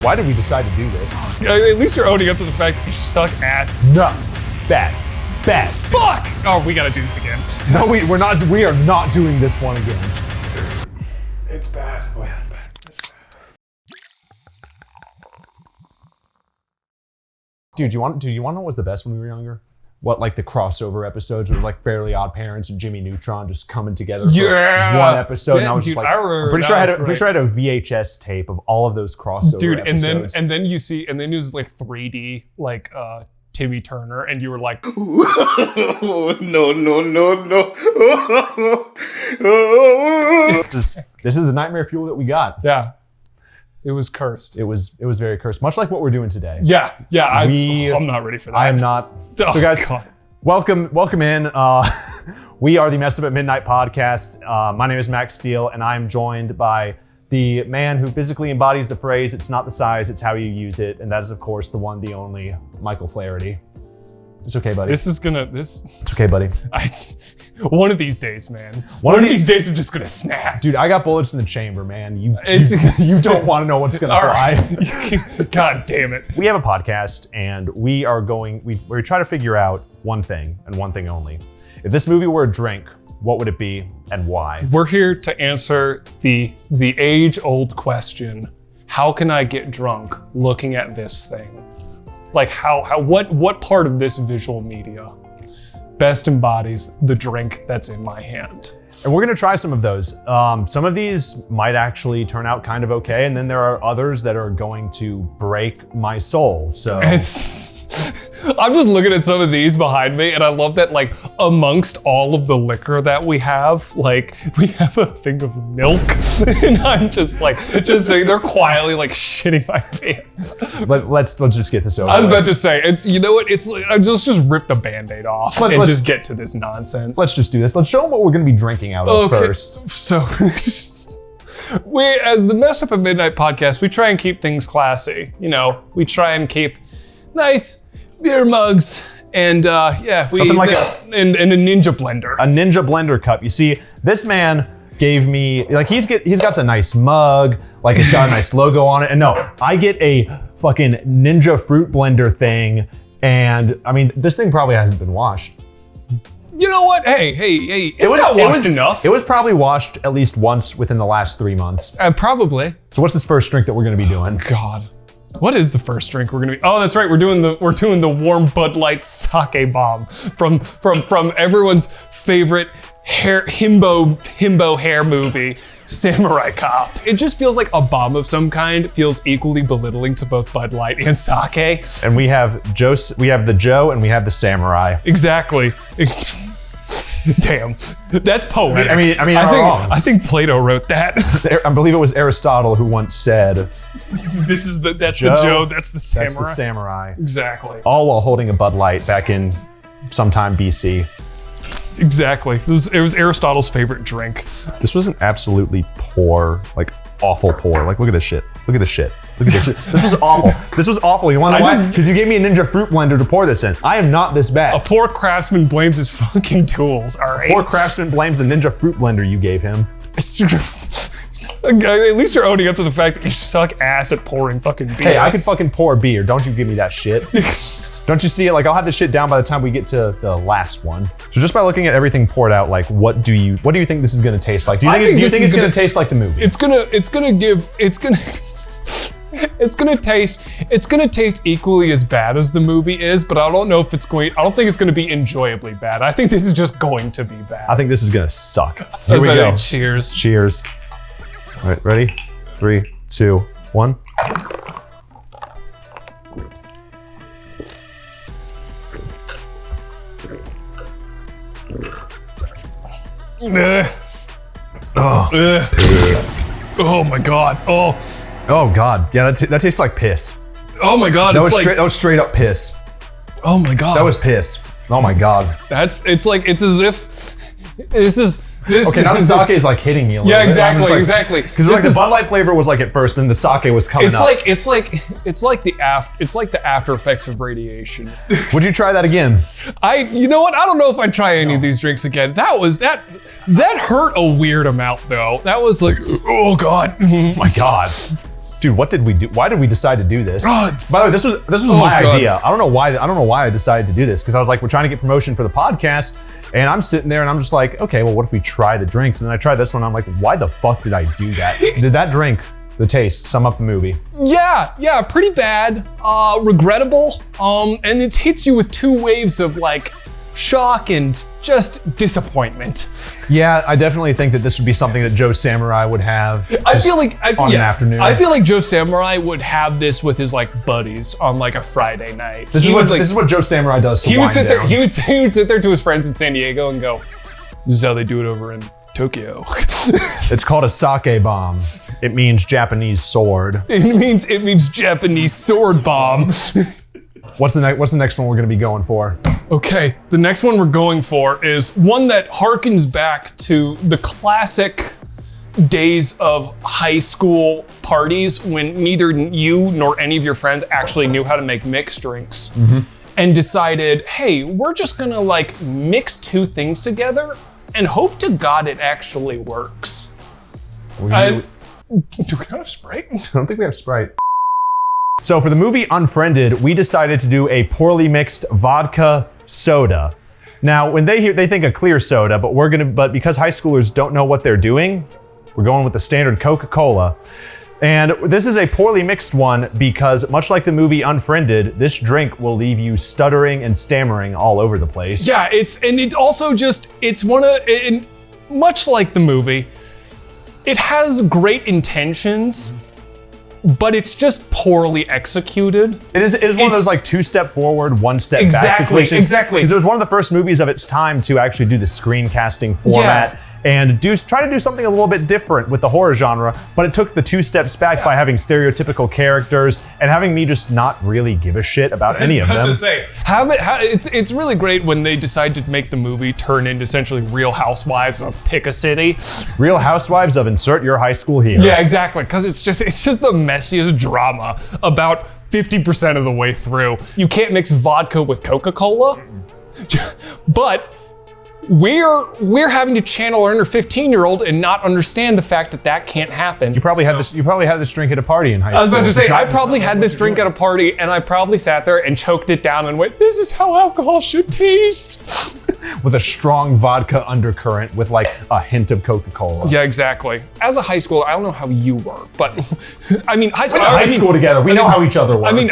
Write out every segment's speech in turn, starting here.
Why did we decide to do this? At least you're owning up to the fact that you suck ass. No. Bad. Fuck! Oh, we gotta do this again. No, we're not. We are not doing this one again. It's bad. Oh yeah, it's bad. Dude, do you want to know what was the best when we were younger? What, like the crossover episodes with like Fairly Odd Parents and Jimmy Neutron just coming together for one episode, and I was just like, I'm pretty sure I had a VHS tape of all of those crossover episodes. and then it was like 3D, like Timmy Turner, and you were like, no. This is the nightmare fuel that we got. yeah, it was cursed. It was very cursed, much like what we're doing today. Yeah, I'm not ready for that. I am not. Oh, so guys, God. welcome in. We are the Messed Up at Midnight podcast. My name is Max Steele, and I'm joined by the man who physically embodies the phrase, "It's not the size, it's how you use it," and that is, of course, the one, the only Michael Flaherty. It's okay, buddy. It's okay, buddy. One of these days, man. One of these days I'm just gonna snap. Dude, I got bullets in the chamber, man. You don't want to know what's gonna fly. Right. God damn it. We have a podcast, and we try to figure out one thing and one thing only. If this movie were a drink, what would it be and why? We're here to answer the age-old question: how can I get drunk looking at this thing? Like what part of this visual media best embodies the drink that's in my hand? And we're gonna try some of those. Some of these might actually turn out kind of okay, and then there are others that are going to break my soul. So I'm just looking at some of these behind me, and I love that, like, amongst all of the liquor that we have, like, we have a thing of milk, and I'm just sitting there quietly, like, shitting my pants. Let's just get this over. I was about to say, it's, you know what, it's like, let's just rip the Band-Aid off and just get to this nonsense. Let's just do this. Let's show them what we're gonna be drinking out of first. So, we, as the Messed Up at Midnight podcast, we try and keep things classy. You know, we try and keep nice beer mugs, and and a ninja blender. A ninja blender cup. You see, this man gave me, like, he's got a nice mug, like it's got a nice logo on it. And no, I get a fucking ninja fruit blender thing, and I mean, this thing probably hasn't been washed. You know what? Hey, it's not washed enough. It was probably washed at least once within the last 3 months. Probably. So what's this first drink that we're gonna be doing? God. What is the first drink we're gonna be? Oh, that's right. We're doing the warm Bud Light sake bomb from everyone's favorite himbo hair movie, Samurai Cop. It just feels like a bomb of some kind. Feels equally belittling to both Bud Light and sake. And we have the Joe, and we have the Samurai. Exactly. Damn, that's poetic. I think Plato wrote that. I believe it was Aristotle who once said, that's the Joe, that's the Samurai. That's the Samurai. Exactly. All while holding a Bud Light back in sometime BC. Exactly. It was Aristotle's favorite drink. This was an absolutely poor, like awful pour. Like, look at this shit. Look at this shit. This was awful. This was awful. You want to know why? Because you gave me a ninja fruit blender to pour this in. I am not this bad. A poor craftsman blames his fucking tools, all right? A poor craftsman blames the ninja fruit blender you gave him. At least you're owning up to the fact that you suck ass at pouring fucking beer. Hey, I could fucking pour beer. Don't you give me that shit. Don't you see it? Like, I'll have this shit down by the time we get to the last one. So just by looking at everything poured out, like, what do you think this is gonna taste like? Do you think it's gonna taste like the movie? It's gonna taste equally as bad as the movie is, but I don't think it's gonna be enjoyably bad. I think this is just going to be bad. I think this is gonna suck. Here we go. Cheers. Cheers. All right, ready? 3, 2, 1. Oh my god. Oh god. Yeah, that tastes like piss. Oh my god. That was straight up piss. Oh my god. That was piss. Oh my god. It's as if this is. Okay, now the sake is like hitting me a little bit. Exactly. Because like the Bud Light flavor was like at first, but then the sake was coming up. It's like the after effects of radiation. Would you try that again? You know what? I don't know if I'd try any of these drinks again. That hurt a weird amount though. That was like, oh god. Oh my god. Dude, what did we do? Why did we decide to do this? Oh, By the way, this was my idea. I don't know why I decided to do this, because I was like, we're trying to get promotion for the podcast, and I'm sitting there and I'm just like, okay, well, what if we try the drinks? And then I tried this one. I'm like, why the fuck did I do that? Did that drink, the taste, sum up the movie? Yeah, pretty bad, regrettable, and it hits you with 2 waves of like shock and just disappointment. Yeah, I definitely think that this would be something that Joe Samurai would have. I feel like on an afternoon. I feel like Joe Samurai would have this with his like buddies on like a Friday night. This is what Joe Samurai does. He would sit there. He would sit there to his friends in San Diego and go, "This is how they do it over in Tokyo." It's called a sake bomb. It means Japanese sword. It means Japanese sword bomb. What's the next one we're gonna be going for? Okay, the next one we're going for is one that harkens back to the classic days of high school parties when neither you nor any of your friends actually knew how to make mixed drinks, and decided, hey, we're just gonna like mix 2 things together and hope to God it actually works. Do we not have Sprite? I don't think we have Sprite. So for the movie Unfriended, we decided to do a poorly mixed vodka soda. Now, when they think of clear soda, but because high schoolers don't know what they're doing, we're going with the standard Coca-Cola. And this is a poorly mixed one because, much like the movie Unfriended, this drink will leave you stuttering and stammering all over the place. Yeah, it's much like the movie, it has great intentions, but it's just poorly executed. It is one of those like 2-step forward, 1-step back situations. Exactly. Because it was one of the first movies of its time to actually do the screencasting format. And try to do something a little bit different with the horror genre, but it took the 2 steps back by having stereotypical characters and having me just not really give a shit about any of them. To say, it's really great when they decide to make the movie turn into essentially Real Housewives of Pick a City. Real Housewives of Insert Your High School Here. Yeah, exactly, because it's just the messiest drama about 50% of the way through. You can't mix vodka with Coca-Cola, but we're having to channel our inner 15-year-old and not understand the fact that can't happen. You probably had this drink at a party in high school. I was about to say, I probably had this drink at a party and I probably sat there and choked it down and went, this is how alcohol should taste. With a strong vodka undercurrent with like a hint of Coca-Cola. Yeah, exactly. As a high schooler, I don't know how you were, but I mean, high school together. We know how each other were. I mean,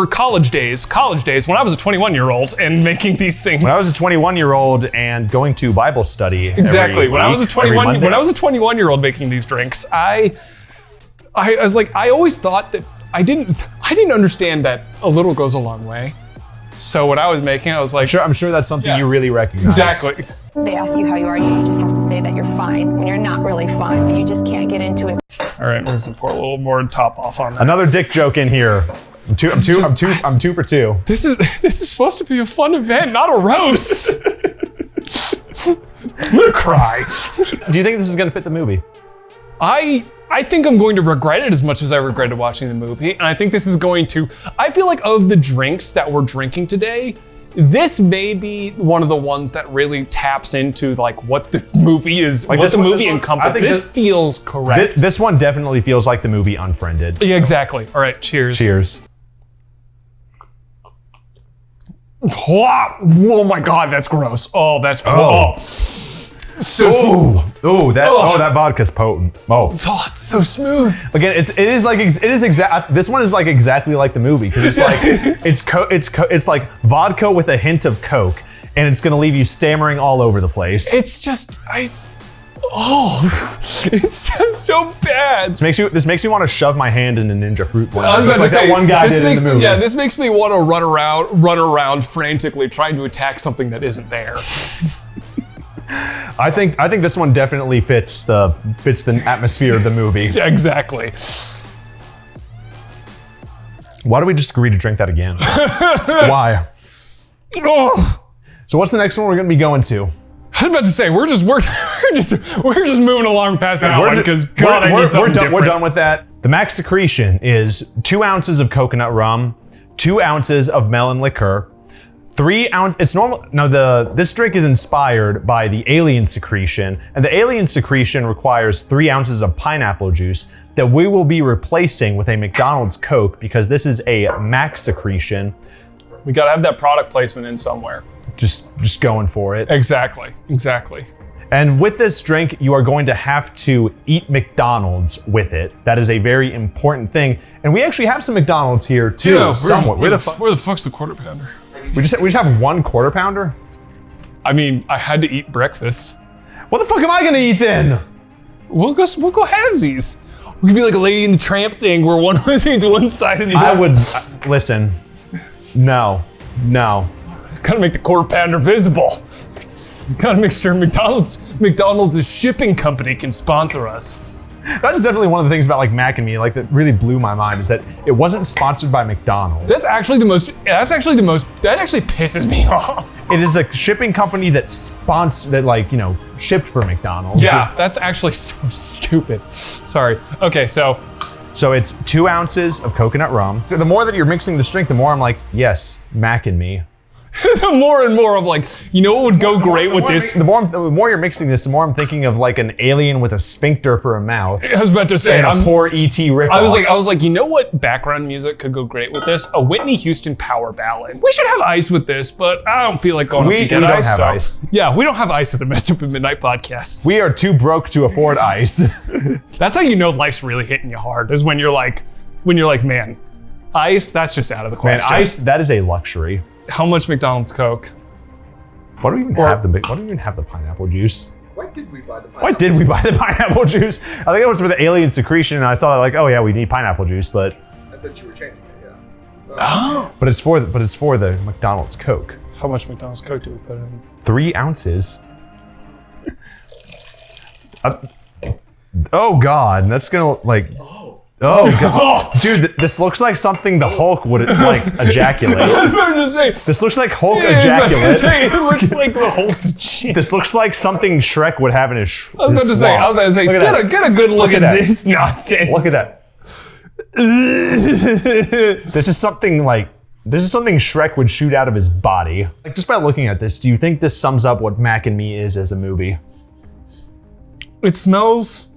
college days when I was a 21-year-old and making these things. When I was a 21-year-old and going to Bible study. Exactly. When I was a 21-year-old making these drinks, I was like, I always thought that I didn't understand that a little goes a long way. So what I was making, I was like, I'm sure that's something you really recognize. Exactly. They ask you how you are, you just have to say that you're fine when you're not really fine, but you just can't get into it. All right, we're gonna pour a little more top off on that. Another dick joke in here. I'm 2 for 2. This is supposed to be a fun event, not a roast. I'm gonna cry. Do you think this is gonna fit the movie? I think I'm going to regret it as much as I regretted watching the movie. And I think this is going to, I feel like of the drinks that we're drinking today, this may be one of the ones that really taps into like what the movie is, like what the movie encompasses. This feels correct. This one definitely feels like the movie Unfriended. Yeah, exactly. All right, cheers. Cheers. Oh my God, that's gross. Oh, that's so smooth. That vodka's potent. Oh, it's so smooth. Again, this one is like exactly like the movie because it's like it's like vodka with a hint of Coke, and it's gonna leave you stammering all over the place. It's just it's just so bad. This makes me want to shove my hand in a Ninja Fruit blender. I was about to say, that one guy did in the movie. Yeah, this makes me want to run around frantically trying to attack something that isn't there. I think this one definitely fits the atmosphere of the movie. Yeah, exactly. Why do we just agree to drink that again? Why? Oh. So what's the next one we're gonna be going to? I was about to say we're just moving along past that one because I need something different. We're done with that. The max secretion is 2 ounces of coconut rum, 2 ounces of melon liqueur, 3 ounce. It's normal. No, this drink is inspired by the alien secretion, and the alien secretion requires 3 ounces of pineapple juice that we will be replacing with a McDonald's Coke because this is a Mac secretion. We gotta have that product placement in somewhere. Just going for it. Exactly. And with this drink, you are going to have to eat McDonald's with it. That is a very important thing. And we actually have some McDonald's here too, Yeah, somewhat. Where the fuck's the quarter pounder? We just have 1 quarter pounder? I mean, I had to eat breakfast. What the fuck am I gonna eat then? We'll go halvesies. We could be like a Lady in the Tramp thing where one was eats one side and the I other. would, listen, no. Gotta make the quarter pounder visible. Gotta make sure McDonald's shipping company can sponsor us. That is definitely one of the things about like Mac and Me, like that really blew my mind is that it wasn't sponsored by McDonald's. That actually pisses me off. It is the shipping company that shipped for McDonald's. Yeah, that's actually so stupid. Sorry. Okay, so it's 2 ounces of coconut rum. The more that you're mixing this drink, the more I'm like, yes, Mac and Me. the more and more of like, you know what would go great with this? The more you're mixing this, the more I'm thinking of like an alien with a sphincter for a mouth. I was about to say, and a poor E.T. ripoff. I was like, you know what background music could go great with this? A Whitney Houston power ballad. We should have ice with this, but I don't feel like going up to get we don't ice. have ice. Yeah, we don't have ice at the Messed Up at Midnight podcast. We are too broke to afford ice. That's how you know life's really hitting you hard, is when you're like, man, ice, that's just out of the question. Man, ice, that is a luxury. How much McDonald's Coke? Why do we even have the pineapple juice? Why did we buy the pineapple? Why did we buy the pineapple juice? I think it was for the alien secretion, and I saw that like, oh yeah, we need pineapple juice, but I bet you were changing it, yeah. but it's for the McDonald's Coke. How much McDonald's Coke do we put in? 3 ounces. Oh God, that's gonna like. Oh God, dude, this looks like something the Hulk would like ejaculate. I was about to say, This looks like Hulk I was about to ejaculate. say, it looks like the Hulk's chin. This looks like something Shrek would have in his. I was about to say, Look at that. get a good look at that. this nonsense. Look at that. This is something Shrek would shoot out of his body. Like just by looking at this, do you think this sums up what Mac and Me is as a movie? It smells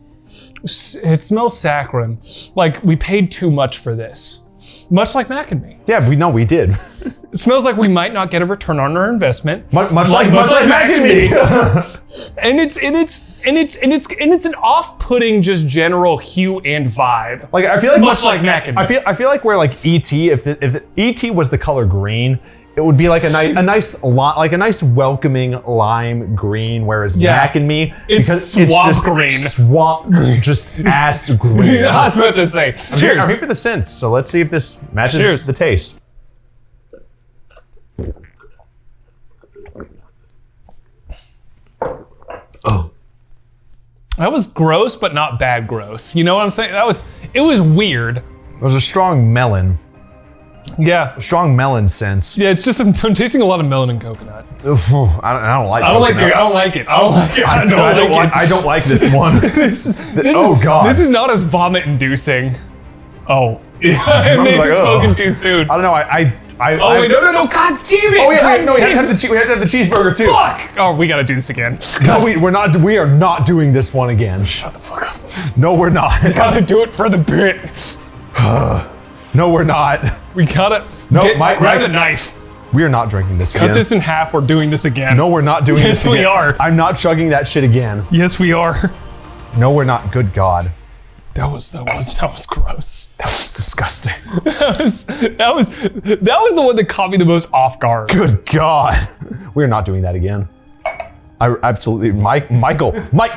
saccharine. Like we paid too much for this. Much like Mac and Me. Yeah, we did. It smells like we might not get a return on our investment. Much like Mac and Me. And it's an off-putting just general hue and vibe. Like I feel like Much like Mac and Me. I feel like we're like E.T. If E.T. was the color green, it would be like a nice welcoming lime green, whereas Yeah. Mac and Me, It's because swamp just green. swamp green, just ass green. I was about to say, I'm cheers. here for the scents, so let's see if this matches Cheers. the taste. That was gross, but not bad gross. You know what I'm saying? It was weird. It was a strong melon. Yeah. Strong melon sense. Yeah, it's just I'm tasting a lot of melon and coconut. I don't like. I don't like it. I don't like this one. Oh God. This is not as vomit inducing. Oh. I may have like, spoken ugh. too soon. I don't know. Oh wait, no, God damn it! Oh yeah, no, we have to have the cheeseburger too. Fuck! Oh, we gotta do this again. No, we're not. We are not doing this one again. Shut the fuck up. No, we're not. Gotta do it for the bit. No, we're not. We gotta grab the knife. We are not drinking this Cut again. this in half. We're doing this again. No, we're not doing this Yes, again. we are. I'm not chugging that shit again. Yes, we are. No, we're not. Good God. That was gross. That was disgusting. That was the one that caught me the most off guard. Good God. We're not doing that again. I absolutely, Michael,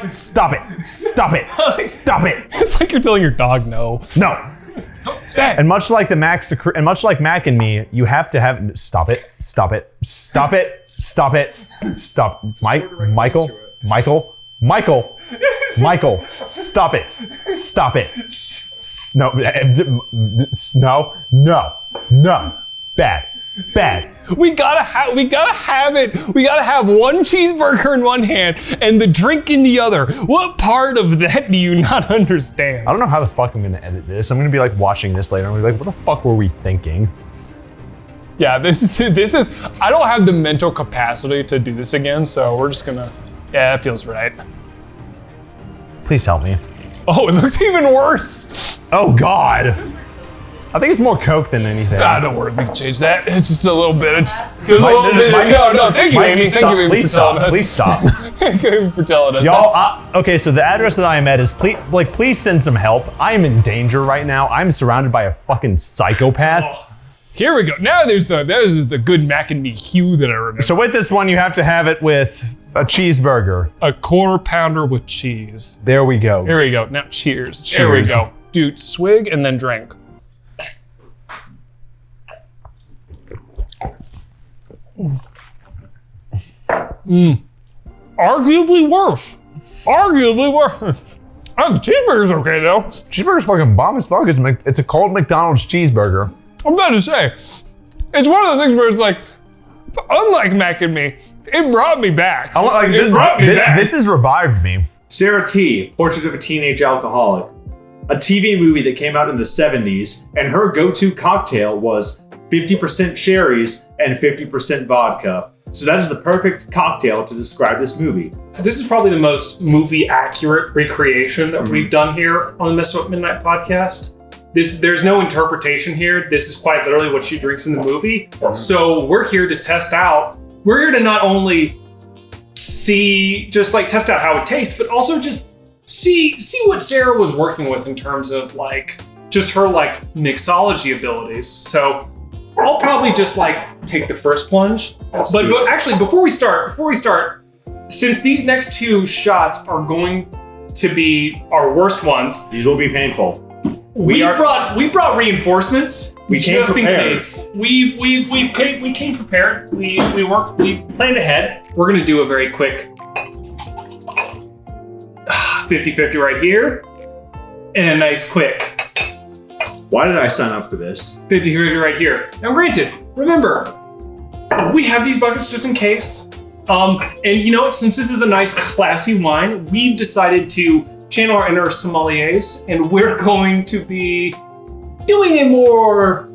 stop it. Stop it. Stop it. It's like you're telling your dog no. No. And much like Mac and Me, you have to have, stop it. Stop, stop it. No. Bad. We gotta have it. We gotta have one cheeseburger in one hand and the drink in the other. What part of that do you not understand? I don't know how the fuck I'm gonna edit this. I'm gonna be like watching this later. I'm gonna be like, what the fuck were we thinking? Yeah, this is. I don't have the mental capacity to do this again, so we're just gonna. Yeah, it feels right. Please help me. Oh, it looks even worse. Oh God. I think it's more Coke than anything. Don't worry, we can change that. It's just a little bit. Just a little bit. No, thank you, Amy. Thank you, Amy, Please for telling stop. us. Please stop. Thank you for telling us. Y'all, okay, so the address that I am at is, please send some help. I am in danger right now. I'm surrounded by a fucking psychopath. Oh, here we go. Now there's the good mac and me hue that I remember. So with this one, you have to have it with a cheeseburger. A quarter pounder with cheese. There we go. Here we go. Now cheers. There we go. Dude, swig and then drink. Arguably worse. The cheeseburger's okay though. Cheeseburger's fucking bomb as fuck. It's a cold McDonald's cheeseburger. I'm about to say, it's one of those things where it's like, unlike Mac and Me, it brought me back. This has revived me. Sarah T, Portrait of a Teenage Alcoholic. A TV movie that came out in the 70s, and her go-to cocktail was 50% cherries and 50% vodka. So that is the perfect cocktail to describe this movie. This is probably the most movie accurate recreation that we've done here on the Messed Up Midnight podcast. There's no interpretation here. This is quite literally what she drinks in the movie. So we're here to test out. We're here to not only test out how it tastes, but also just see what Sarah was working with in terms of just her mixology abilities. So I'll probably just take the first plunge. But actually, before we start, since these next two shots are going to be our worst ones, These will be painful. we brought reinforcements We came just in prepared. case. We came prepared. We planned ahead. We're gonna do a very quick 50-50 right here, and a nice quick Why did I sign up for this? 50-50 right here. Now, granted, remember, we have these buckets just in case. And you know what? Since this is a nice, classy wine, we've decided to channel our inner sommeliers, and we're going to be doing a more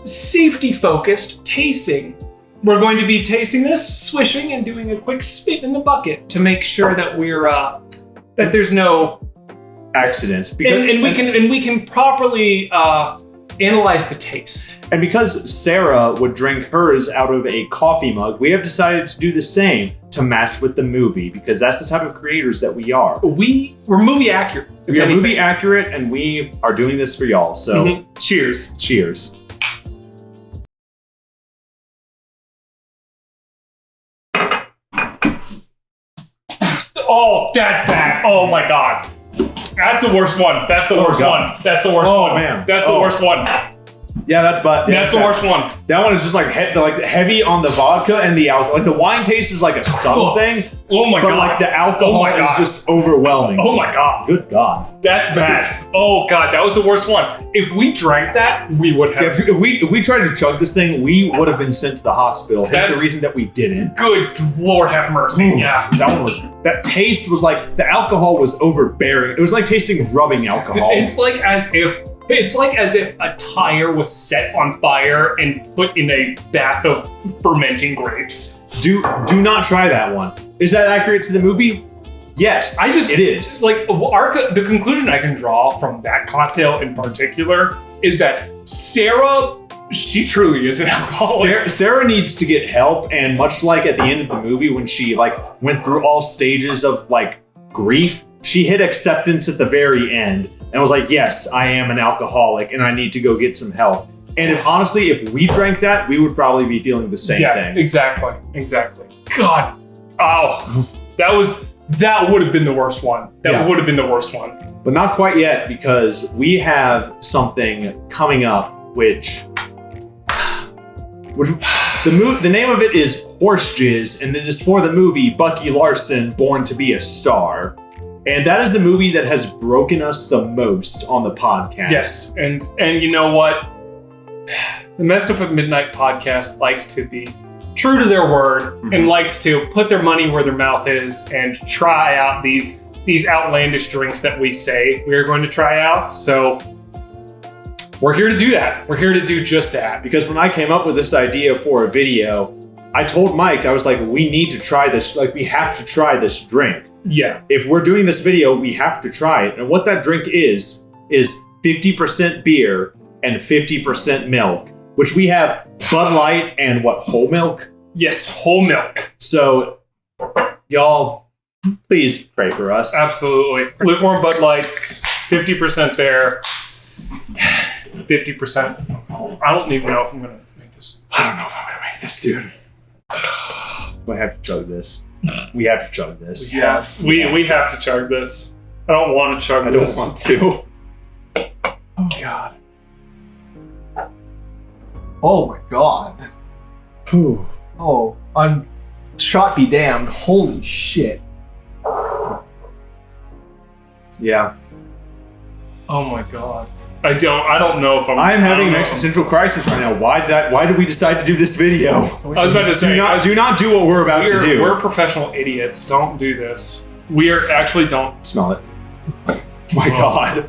safety-focused tasting. We're going to be tasting this, swishing, and doing a quick spit in the bucket to make sure that we're that there's no Accidents. and we can properly analyze the taste. And because Sarah would drink hers out of a coffee mug, we have decided to do the same to match with the movie, because that's the type of creators that we are. We're movie accurate. We are movie accurate, and we are doing this for y'all. So Cheers. cheers. Oh, that's bad. Oh my god. That's the worst one. That's the worst God. one. That's the worst one. Man. That's the worst one. Yeah, that's That's the worst one. That one is just heavy on the vodka and the alcohol. Like the wine taste is like a subtle thing, Oh my but god. the alcohol Oh my is God. just overwhelming. Oh my god. Good God. That's bad. Oh god, that was the worst one. If we drank that, we would have. If we tried to chug this thing, we would have been sent to the hospital. That's That's- the reason that we didn't. Good Lord have mercy. Yeah. That taste was like, the alcohol was overbearing. It was like tasting rubbing alcohol. It's like as if a tire was set on fire and put in a bath of fermenting grapes. Do not try that one. Is that accurate to the movie? Yes, it is. The conclusion I can draw from that cocktail in particular is that Sarah, she truly is an alcoholic. Sarah needs to get help, and much like at the end of the movie when she went through all stages of grief, she hit acceptance at the very end and was like, yes, I am an alcoholic and I need to go get some help. And if we drank that, we would probably be feeling the same thing. Exactly. God, oh, that would have been the worst one. That would have been the worst one. But not quite yet, because we have something coming up, which the name of it is Horse Jizz, and it is for the movie Bucky Larson, Born to be a Star. And that is the movie that has broken us the most on the podcast. Yes, and you know what? The Messed Up at Midnight podcast likes to be true to their word and likes to put their money where their mouth is and try out these outlandish drinks that we say we're going to try out. So We're here to do that. We're here to do just that. Because when I came up with this idea for a video, I told Mike, I was like, we need to try this. Like, we have to try this drink. Yeah. If we're doing this video, we have to try it. And what that drink is 50% beer and 50% milk, which we have Bud Light and what, whole milk? Yes, whole milk. So, y'all, please pray for us. Absolutely. Lukewarm Bud Lights, 50% there, 50%. I don't even know if I'm going to make this. I don't know if I'm going to make this, dude. I have to chug this. We have to chug this. Yes, we have to chug this. I don't want to chug I don't this. want to. Oh, God. Oh my god. Whew. Oh, I'm shot be damned. Holy shit. Yeah. Oh my god. I don't know if I'm I having don't an know. existential crisis right now. Why did we decide to do this video? I was about to say, Do not do what we're about to do. We're professional idiots. Don't do this. We are actually don't. Smell it. My God.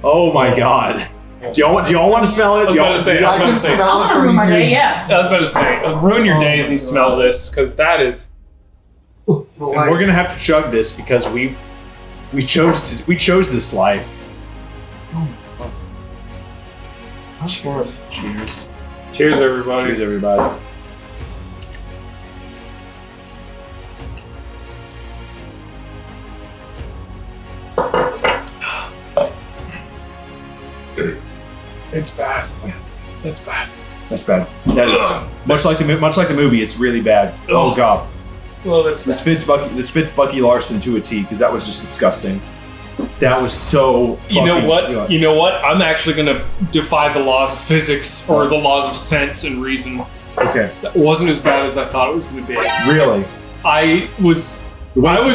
Oh my God. Do y'all want to smell it? I was about to say. I can smell it from my day, here. yeah. I was about to say. Ruin your days and smell this, because that is. Well, And we're gonna have to chug this because we chose this life. Cheers. Cheers. Cheers, everybody. Cheers, everybody. It's bad. That's bad. That's bad. That is much like the movie. It's really bad. Oh Ugh. God. Well, that's This fits Bucky Larson to a T because that was just disgusting. That was so. You know fucking- what? You know what? I'm actually gonna defy the laws of physics or the laws of sense and reason. Okay. That wasn't as bad as I thought it was gonna be. Really. I was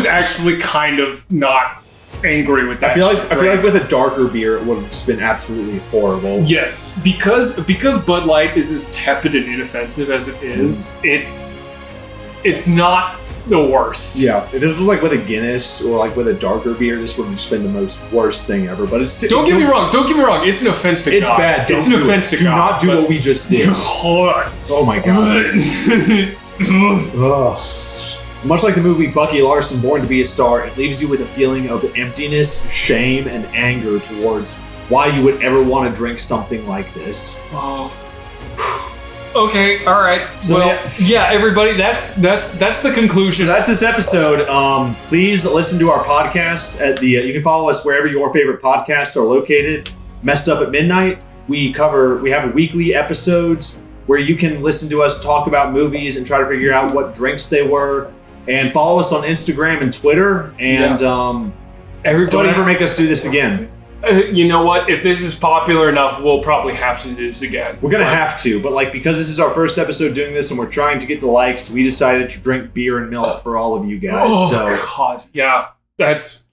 actually kind of not angry with that. I feel like drink. with a darker beer, it would have just been absolutely horrible. Yes, because Bud Light is as tepid and inoffensive as it is, it's not the worst. Yeah, if this was like with a Guinness or like with a darker beer, this would have just been the most worst thing ever. But it's Don't get me wrong. It's an offense to It's God. bad. It's Don't an do offense it. to Do God. not do but- what we just did. Oh my God. Ugh. Much like the movie Bucky Larson, Born to be a Star, it leaves you with a feeling of emptiness, shame, and anger towards why you would ever want to drink something like this. Oh. Okay, all right. So, well, yeah, everybody, that's the conclusion. So that's this episode. Please listen to our podcast at the. You can follow us wherever your favorite podcasts are located. Messed Up at Midnight. We have weekly episodes where you can listen to us talk about movies and try to figure out what drinks they were. And follow us on Instagram and Twitter. And Everybody, don't ever make us do this again. you know what? If this is popular enough, we'll probably have to do this again. We're gonna have to, but like because this is our first episode doing this and we're trying to get the likes, we decided to drink beer and milk for all of you guys. Oh So God, yeah, that's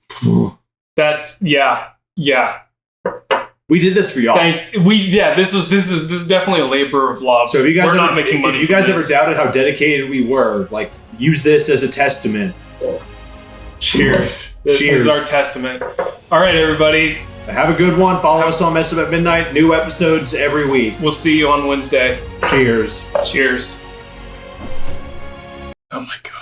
yeah. we did this for y'all. Thanks. This is definitely a labor of love. So if you guys we're ever, not making money. if you from guys ever this. doubted how dedicated we were, like use this as a testament. Cheers. This Cheers. is our testament. All right, everybody. Have a good one. Follow us on Mess Up at Midnight. New episodes every week. We'll see you on Wednesday. Cheers. Cheers. Oh my God.